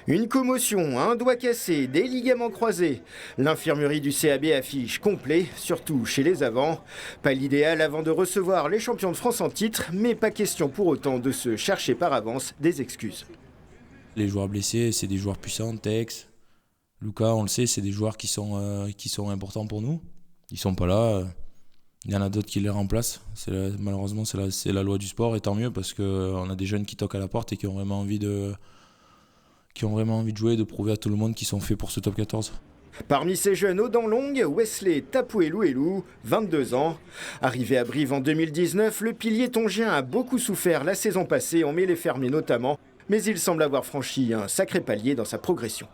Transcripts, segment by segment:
Une commotion, un doigt cassé, des ligaments croisés. L'infirmerie du CAB affiche complet, surtout chez les avants. Pas l'idéal avant de recevoir les champions de France en titre, mais pas question pour autant de se chercher par avance des excuses. Les joueurs blessés, c'est des joueurs puissants, Tex, Lucas, on le sait, c'est des joueurs qui sont importants pour nous. Ils sont pas là, il y en a d'autres qui les remplacent. Malheureusement, c'est la loi du sport, et tant mieux parce qu'on a des jeunes qui toquent à la porte et qui ont vraiment envie de jouer et de prouver à tout le monde qu'ils sont faits pour ce top 14. Parmi ces jeunes aux dents longues, Wesley Tapouelou, 22 ans. Arrivé à Brive en 2019, le pilier tongien a beaucoup souffert la saison passée, en mêlée fermée notamment, mais il semble avoir franchi un sacré palier dans sa progression.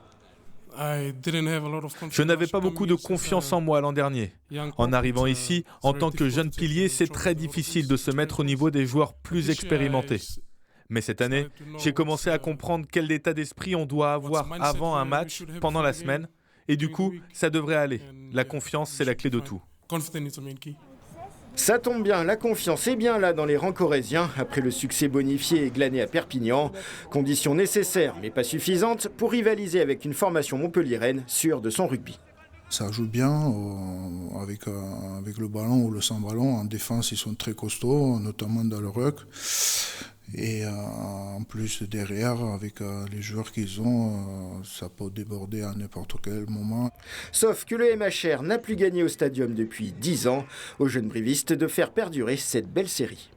Je n'avais pas beaucoup de confiance en moi l'an dernier. En arrivant ici, en tant que jeune pilier, c'est très difficile de se mettre au niveau des joueurs plus expérimentés. Mais cette année, j'ai commencé à comprendre quel état d'esprit on doit avoir avant un match, pendant la semaine, et du coup, ça devrait aller. La confiance, c'est la clé de tout. Ça tombe bien, la confiance est bien là dans les rangs corésiens, après le succès bonifié et glané à Perpignan. Condition nécessaire, mais pas suffisante, pour rivaliser avec une formation montpelliéraine sûre de son rugby. Ça joue bien avec le ballon ou le sans ballon. En défense, ils sont très costauds, notamment dans le ruck. Et en plus, derrière, avec les joueurs qu'ils ont, ça peut déborder à n'importe quel moment. Sauf que le MHR n'a plus gagné au stadium depuis 10 ans. Aux jeunes brivistes de faire perdurer cette belle série.